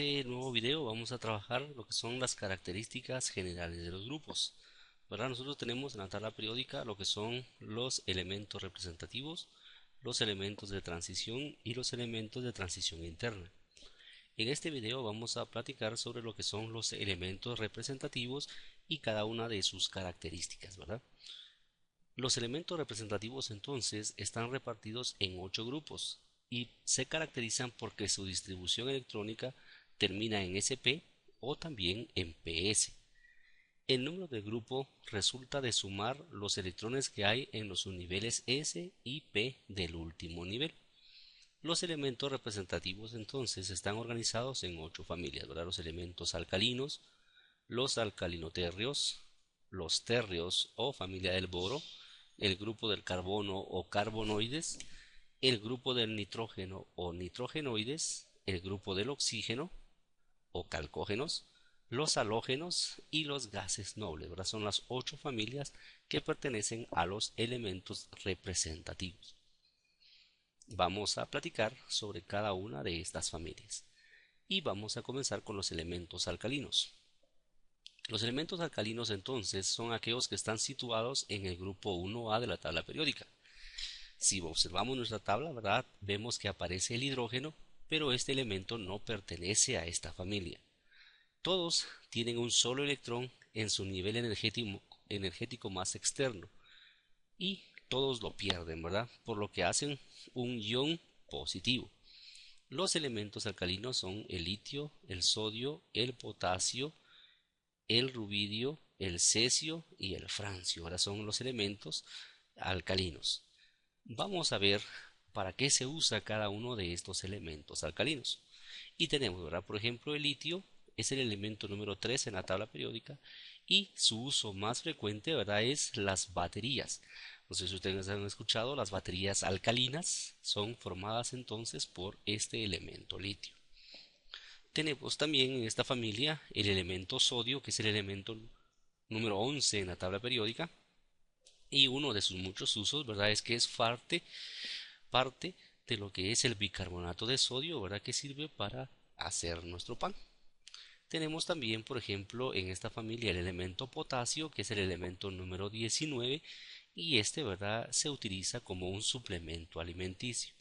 este nuevo video vamos a trabajar lo que son las características generales de los grupos. ¿Verdad? Nosotros tenemos en la tabla periódica lo que son los elementos representativos, los elementos de transición y los elementos de transición interna. En este video vamos a platicar sobre lo que son los elementos representativos y cada una de sus características, ¿verdad? Los elementos representativos entonces están repartidos en 8 grupos y se caracterizan porque su distribución electrónica termina en SP o también en PS. El número de grupo resulta de sumar los electrones que hay en los subniveles S y P del último nivel. Los elementos representativos entonces están organizados en 8 familias, ¿verdad? Los elementos alcalinos, los alcalinotérreos, los térreos o familia del boro, el grupo del carbono o carbonoides, el grupo del nitrógeno o nitrogenoides, el grupo del oxígeno o calcógenos, los halógenos y los gases nobles, ¿verdad? Son las 8 familias que pertenecen a los elementos representativos. Vamos a platicar sobre cada una de estas familias y vamos a comenzar con los elementos alcalinos. Los elementos alcalinos entonces son aquellos que están situados en el grupo 1A de la tabla periódica. Si observamos nuestra tabla, ¿verdad? Vemos que aparece el hidrógeno, pero este elemento no pertenece a esta familia. Todos tienen un solo electrón en su nivel energético más externo y todos lo pierden, ¿verdad? Por lo que hacen un ion positivo. Los elementos alcalinos son el litio, el sodio, el potasio, el rubidio, el cesio y el francio. Ahora son los elementos alcalinos. Vamos a ver para qué se usa cada uno de estos elementos alcalinos. Y tenemos, ¿verdad? Por ejemplo, el litio es el elemento número 3 en la tabla periódica y su uso más frecuente, ¿verdad?, es las baterías. No sé si ustedes han escuchado, las baterías alcalinas son formadas entonces por este elemento litio. Tenemos también en esta familia el elemento sodio, que es el elemento número 11 en la tabla periódica, y uno de sus muchos usos, ¿verdad?, es que es parte de lo que es el bicarbonato de sodio, ¿verdad?, que sirve para hacer nuestro pan. Tenemos también, por ejemplo, en esta familia el elemento potasio, que es el elemento número 19, y este, ¿verdad?, se utiliza como un suplemento alimenticio.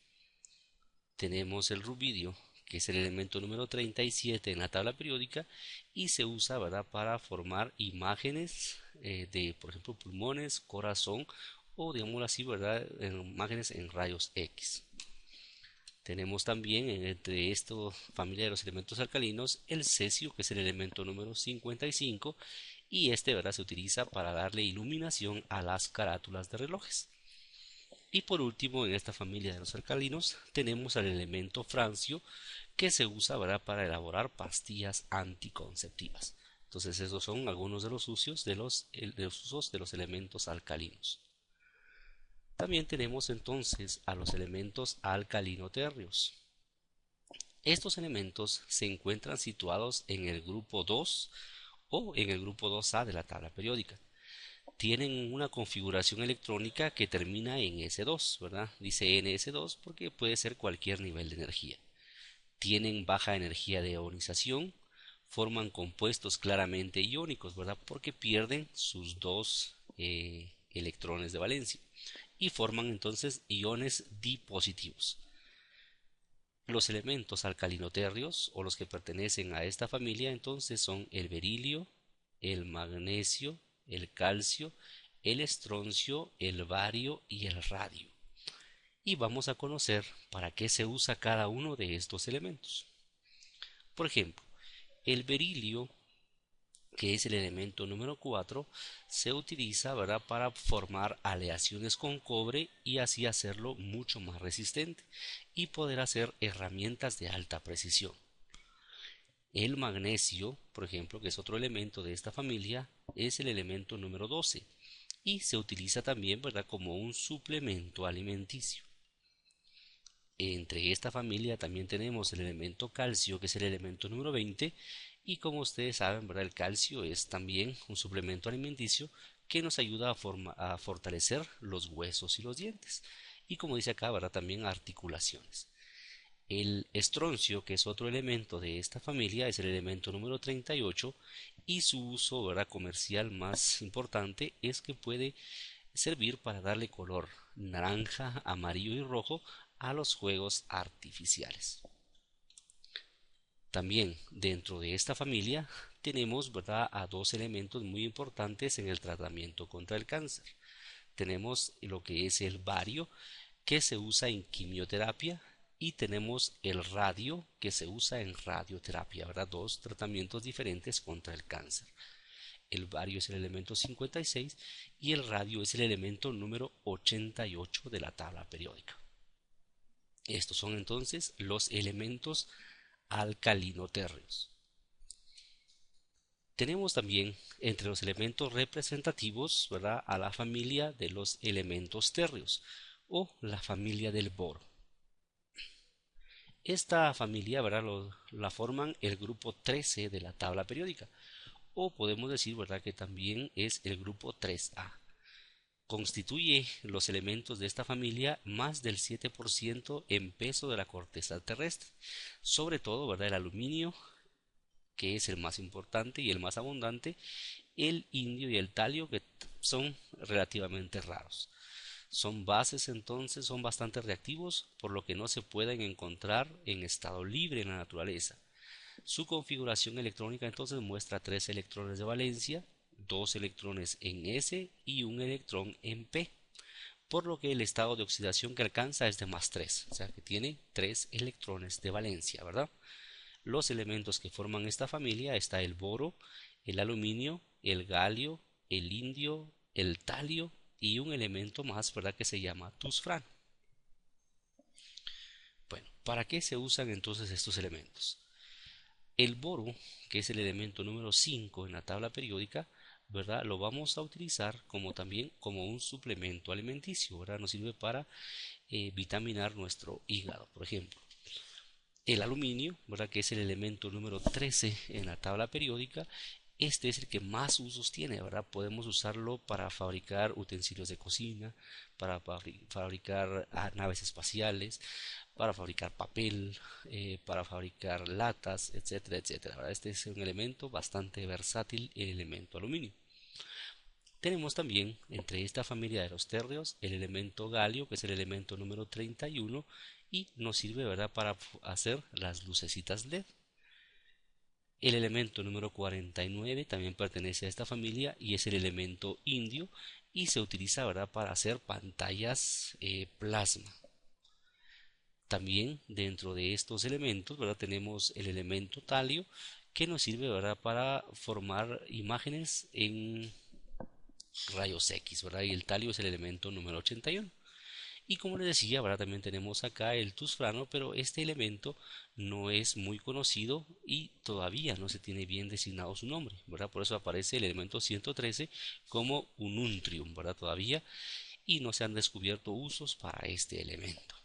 Tenemos el rubidio, que es el elemento número 37 en la tabla periódica y se usa, ¿verdad?, para formar imágenes de, por ejemplo, pulmones, corazón o, digámoslo así, ¿verdad?, imágenes en rayos X. Tenemos también entre esta familia de los elementos alcalinos el cesio, que es el elemento número 55 y este, ¿verdad?, se utiliza para darle iluminación a las carátulas de relojes. Y por último, en esta familia de los alcalinos tenemos al elemento francio, que se usa, ¿verdad?, para elaborar pastillas anticonceptivas. Entonces esos son algunos de los usos de los elementos alcalinos. También tenemos entonces a los elementos alcalinotérreos. Estos elementos se encuentran situados en el grupo 2 o en el grupo 2A de la tabla periódica. Tienen una configuración electrónica que termina en S2, ¿verdad? Dice NS2 porque puede ser cualquier nivel de energía. Tienen baja energía de ionización, forman compuestos claramente iónicos, ¿verdad?, porque pierden sus dos electrones de valencia y forman entonces iones dipositivos. Los elementos alcalinotérreos o los que pertenecen a esta familia entonces son el berilio, el magnesio, el calcio, el estroncio, el bario y el radio. Y vamos a conocer para qué se usa cada uno de estos elementos. Por ejemplo, el berilio, que es el elemento número 4, se utiliza, ¿verdad?, para formar aleaciones con cobre y así hacerlo mucho más resistente y poder hacer herramientas de alta precisión. El magnesio, por ejemplo, que es otro elemento de esta familia, es el elemento número 12 y se utiliza también, ¿verdad?, como un suplemento alimenticio. Entre esta familia también tenemos el elemento calcio, que es el elemento número 20, y como ustedes saben, ¿verdad?, el calcio es también un suplemento alimenticio que nos ayuda a fortalecer los huesos y los dientes. Y como dice acá, ¿verdad?, también articulaciones. El estroncio, que es otro elemento de esta familia, es el elemento número 38 y su uso, ¿verdad?, comercial más importante es que puede servir para darle color naranja, amarillo y rojo a los juegos artificiales. También dentro de esta familia tenemos, ¿verdad?, a dos elementos muy importantes en el tratamiento contra el cáncer. Tenemos lo que es el bario, que se usa en quimioterapia, y tenemos el radio, que se usa en radioterapia, ¿verdad? Dos tratamientos diferentes contra el cáncer. El bario es el elemento 56 y el radio es el elemento número 88 de la tabla periódica. Estos son entonces los elementos alcalino-térreos. Tenemos también entre los elementos representativos, ¿verdad?, a la familia de los elementos térreos o la familia del boro. Esta familia, ¿verdad?, la forman el grupo 13 de la tabla periódica, o podemos decir, ¿verdad?, que también es el grupo 3A. Constituye los elementos de esta familia más del 7% en peso de la corteza terrestre, sobre todo, ¿verdad?, el aluminio, que es el más importante y el más abundante, el indio y el talio, que son relativamente raros. Son bases, entonces son bastante reactivos, por lo que no se pueden encontrar en estado libre en la naturaleza. Su configuración electrónica entonces muestra 3 electrones de valencia, 2 electrones en S y un electrón en P, por lo que el estado de oxidación que alcanza es de +3, o sea que tiene 3 electrones de valencia, ¿verdad? Los elementos que forman esta familia está el boro, el aluminio, el galio, el indio, el talio y un elemento más, ¿verdad?, que se llama tusfrano. Bueno, ¿para qué se usan entonces estos elementos? El boro, que es el elemento número 5 en la tabla periódica, ¿verdad?, lo vamos a utilizar como también como un suplemento alimenticio, ¿verdad? Nos sirve para vitaminar nuestro hígado, por ejemplo. El aluminio, ¿verdad?, que es el elemento número 13 en la tabla periódica, este es el que más usos tiene, ¿verdad? Podemos usarlo para fabricar utensilios de cocina, para fabricar naves espaciales, para fabricar papel, para fabricar latas, etcétera, etcétera, ¿verdad? Este es un elemento bastante versátil, el elemento aluminio. Tenemos también entre esta familia de los térreos el elemento galio, que es el elemento número 31 y nos sirve, ¿verdad?, para hacer las lucecitas LED. El elemento número 49 también pertenece a esta familia y es el elemento indio y se utiliza, ¿verdad?, para hacer pantallas plasma. También dentro de estos elementos, ¿verdad?, tenemos el elemento talio que nos sirve, ¿verdad?, para formar imágenes en rayos X, ¿verdad? Y el talio es el elemento número 81. Y como les decía, ¿verdad?, también tenemos acá el tusfrano, pero este elemento no es muy conocido y todavía no se tiene bien designado su nombre, ¿verdad? Por eso aparece el elemento 113 como un untrium, ¿verdad? Todavía, y no se han descubierto usos para este elemento.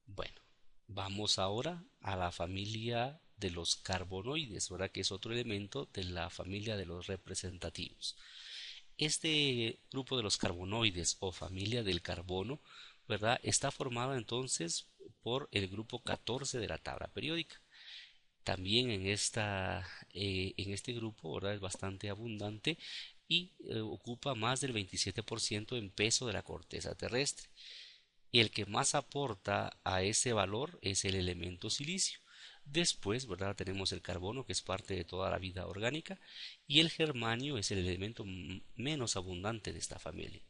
Bueno, vamos ahora a la familia de los carbonoides, ¿verdad?, que es otro elemento de la familia de los representativos. Este grupo de los carbonoides o familia del carbono, ¿verdad?, está formado entonces por el grupo 14 de la tabla periódica. También en este grupo, ¿verdad?, es bastante abundante y ocupa más del 27% en peso de la corteza terrestre. Y el que más aporta a ese valor es el elemento silicio. Después, ¿verdad?, tenemos el carbono, que es parte de toda la vida orgánica, y el germanio es el elemento menos abundante de esta familia.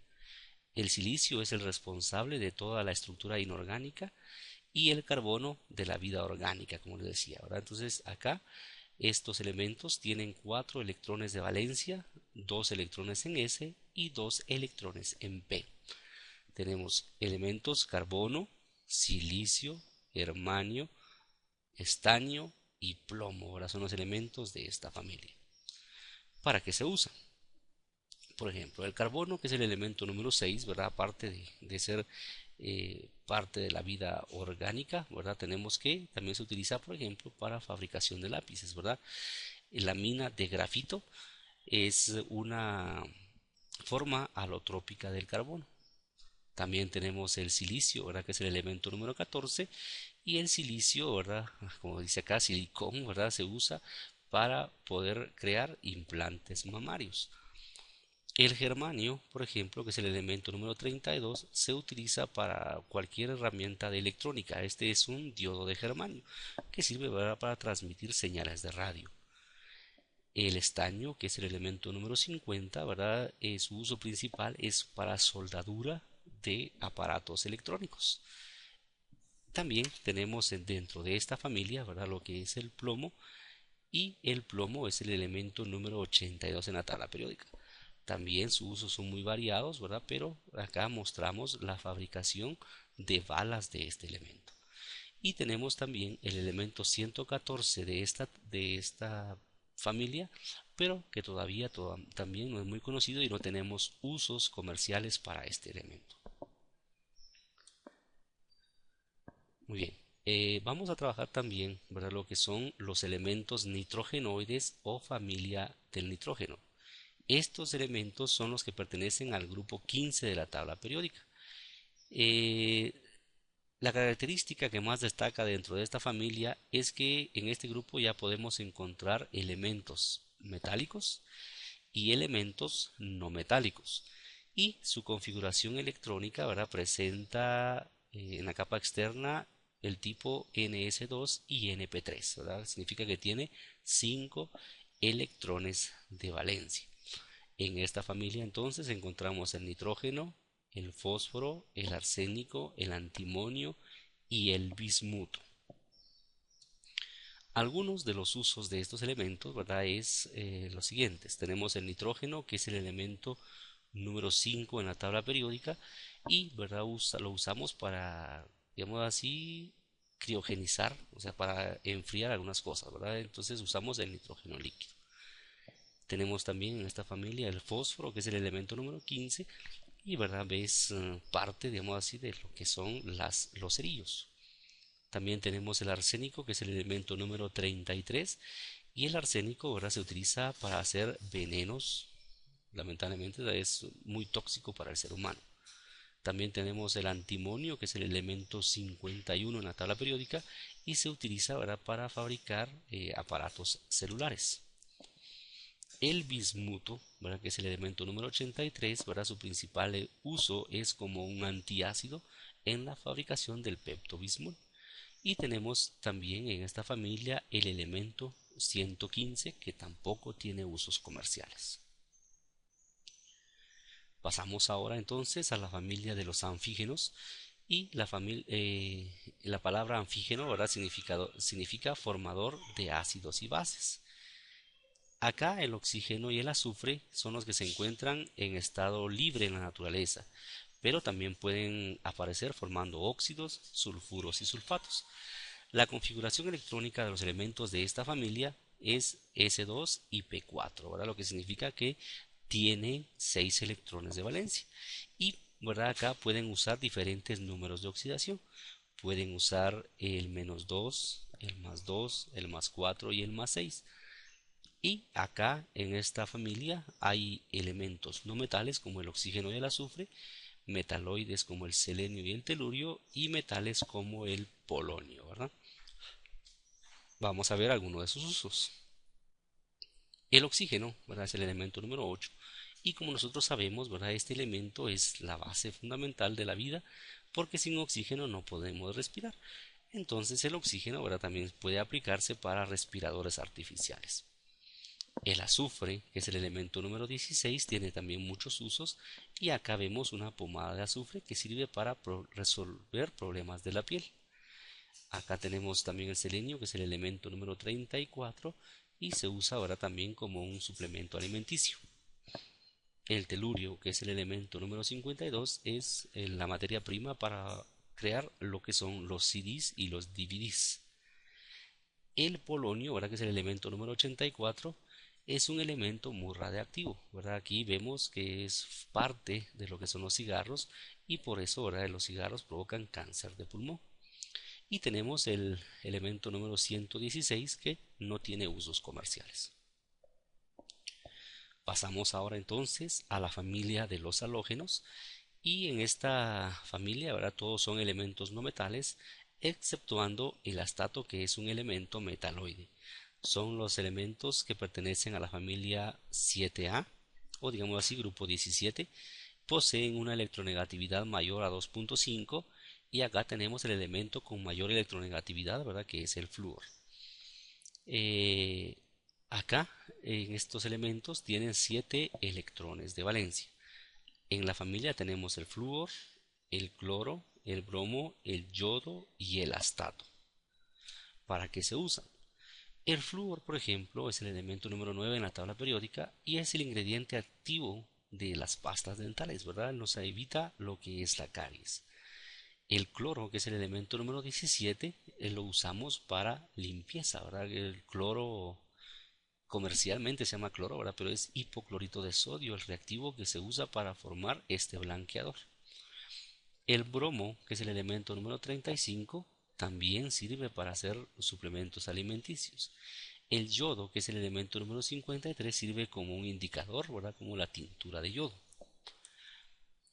El silicio es el responsable de toda la estructura inorgánica y el carbono de la vida orgánica, como les decía, ¿verdad? Entonces, acá estos elementos tienen 4 electrones de valencia, 2 electrones en S y 2 electrones en P. Tenemos elementos carbono, silicio, germanio, estaño y plomo. Ahora son los elementos de esta familia. ¿Para qué se usa? Por ejemplo, el carbono, que es el elemento número 6, ¿verdad? Aparte de ser parte de la vida orgánica, ¿verdad? Tenemos que también se utiliza, por ejemplo, para fabricación de lápices, ¿verdad? La mina de grafito es una forma alotrópica del carbono. También tenemos el silicio, ¿verdad? Que es el elemento número 14. Y el silicio, ¿verdad? Como dice acá, silicón, ¿verdad? Se usa para poder crear implantes mamarios. El germanio, por ejemplo, que es el elemento número 32, se utiliza para cualquier herramienta de electrónica. Este es un diodo de germanio que sirve para transmitir señales de radio. El estaño, que es el elemento número 50, ¿verdad? Su uso principal es para soldadura de aparatos electrónicos. También tenemos dentro de esta familia, ¿verdad? Lo que es el plomo, y el plomo es el elemento número 82 en la tabla periódica. También sus usos son muy variados, ¿verdad? Pero acá mostramos la fabricación de balas de este elemento. Y tenemos también el elemento 114 de esta familia, pero que todavía también no es muy conocido y no tenemos usos comerciales para este elemento. Muy bien. Vamos a trabajar también, ¿verdad? Lo que son los elementos nitrogenoides o familia del nitrógeno. Estos elementos son los que pertenecen al grupo 15 de la tabla periódica. Eh, la característica que más destaca dentro de esta familia es que en este grupo ya podemos encontrar elementos metálicos y elementos no metálicos. Y su configuración electrónica, ¿verdad? Presenta en la capa externa el tipo NS2 y NP3, ¿verdad? Significa que tiene 5 electrones de valencia. En esta familia entonces encontramos el nitrógeno, el fósforo, el arsénico, el antimonio y el bismuto. Algunos de los usos de estos elementos, ¿verdad? Es los siguientes. Tenemos el nitrógeno, que es el elemento número 5 en la tabla periódica y, ¿verdad? Lo usamos para, digamos así, criogenizar, o sea, para enfriar algunas cosas, ¿verdad? Entonces usamos el nitrógeno líquido. Tenemos también en esta familia el fósforo, que es el elemento número 15 y, ¿verdad? Es parte, digamos así, de lo que son los cerillos. También tenemos el arsénico, que es el elemento número 33 y el arsénico, ¿verdad? Se utiliza para hacer venenos. Lamentablemente es muy tóxico para el ser humano. También tenemos el antimonio, que es el elemento 51 en la tabla periódica y se utiliza, ¿verdad? Para fabricar aparatos celulares. El bismuto, ¿verdad? Que es el elemento número 83, ¿verdad? Su principal uso es como un antiácido en la fabricación del peptobismol. Y tenemos también en esta familia el elemento 115, que tampoco tiene usos comerciales. Pasamos ahora entonces a la familia de los anfígenos y la palabra anfígeno, ¿verdad? Significa formador de ácidos y bases. Acá el oxígeno y el azufre son los que se encuentran en estado libre en la naturaleza, pero también pueden aparecer formando óxidos, sulfuros y sulfatos. La configuración electrónica de los elementos de esta familia es S2 y P4, ¿verdad? Lo que significa que tiene 6 electrones de valencia. Y, ¿verdad? Acá pueden usar diferentes números de oxidación. Pueden usar el -2, el +2, el +4 y el +6. Y acá en esta familia hay elementos no metales como el oxígeno y el azufre, metaloides como el selenio y el telurio y metales como el polonio, ¿verdad? Vamos a ver algunos de sus usos. El oxígeno, ¿verdad? Es el elemento número 8 y como nosotros sabemos, ¿verdad? Este elemento es la base fundamental de la vida porque sin oxígeno no podemos respirar. Entonces el oxígeno, ¿verdad? También puede aplicarse para respiradores artificiales. El azufre, que es el elemento número 16, tiene también muchos usos y acá vemos una pomada de azufre que sirve para resolver problemas de la piel. Acá tenemos también el selenio, que es el elemento número 34 y se usa ahora también como un suplemento alimenticio. El telurio, que es el elemento número 52, es la materia prima para crear lo que son los CDs y los DVDs. El polonio, ¿verdad? Que es el elemento número 84, es un elemento muy radiactivo, ¿verdad? Aquí vemos que es parte de lo que son los cigarros y por eso, ¿verdad? Los cigarros provocan cáncer de pulmón. Y tenemos el elemento número 116 que no tiene usos comerciales. Pasamos ahora entonces a la familia de los halógenos Y en esta familia, ¿verdad? Todos son elementos no metales, exceptuando el astato, que es un elemento metaloide. Son los elementos que pertenecen a la familia 7A, o digamos así, grupo 17. Poseen una electronegatividad mayor a 2.5, y acá tenemos el elemento con mayor electronegatividad, ¿verdad? Que es el flúor. Eh, Acá, en estos elementos, tienen 7 electrones de valencia. En la familia tenemos el flúor, el cloro, el bromo, el yodo y el astato. ¿Para qué se usan? El flúor, por ejemplo, es el elemento número 9 en la tabla periódica y es el ingrediente activo de las pastas dentales, ¿verdad? Nos evita lo que es la caries. El cloro, que es el elemento número 17, lo usamos para limpieza, ¿verdad? El cloro comercialmente se llama cloro, ¿verdad? Pero es hipoclorito de sodio, el reactivo que se usa para formar este blanqueador. El bromo, que es el elemento número 35, también sirve para hacer suplementos alimenticios. El yodo, que es el elemento número 53, sirve como un indicador, ¿verdad? Como la tintura de yodo.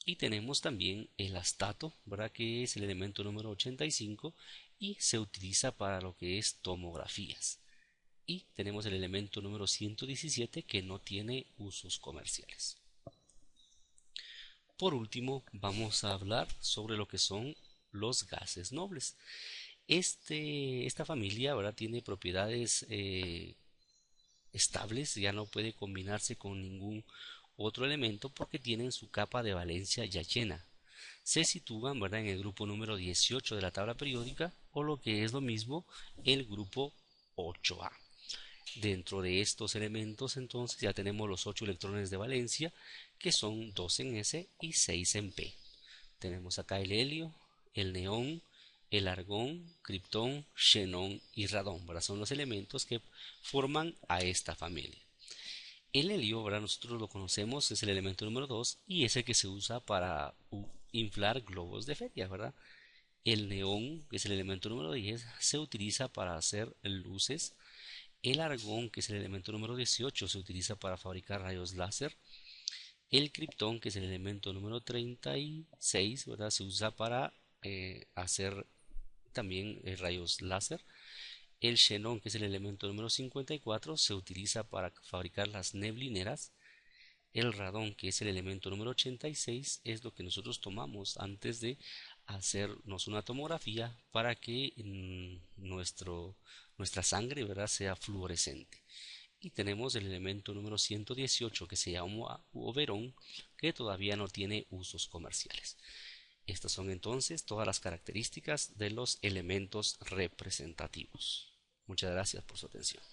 Y tenemos también el astato, ¿verdad? Que es el elemento número 85 y se utiliza para lo que es tomografías. Y tenemos el elemento número 117 que no tiene usos comerciales. Por último, vamos a hablar sobre lo que son los gases nobles. Esta familia, ¿verdad? Tiene propiedades estables, ya no puede combinarse con ningún otro elemento porque tienen su capa de valencia ya llena. Se sitúan, ¿verdad? En el grupo número 18 de la tabla periódica, o lo que es lo mismo, el grupo 8A. Dentro de estos elementos, entonces, ya tenemos los 8 electrones de valencia, que son 2 en S y 6 en P. Tenemos acá el helio, el neón, el argón, criptón, xenón y radón, ¿verdad? Son los elementos que forman a esta familia. El helio, ¿verdad? Nosotros lo conocemos, es el elemento número 2 y es el que se usa para inflar globos de feria, ¿verdad? El neón, que es el elemento número 10, se utiliza para hacer luces. El argón, que es el elemento número 18, se utiliza para fabricar rayos láser. El criptón, que es el elemento número 36, ¿verdad? Se usa para hacer también rayos láser. El xenón, que es el elemento número 54, se utiliza para fabricar las neblineras. El radón, que es el elemento número 86, es lo que nosotros tomamos antes de hacernos una tomografía para que nuestra sangre, ¿verdad?, sea fluorescente. Y tenemos el elemento número 118 que se llama oberón, que todavía no tiene usos comerciales. Estas son entonces todas las características de los elementos representativos. Muchas gracias por su atención.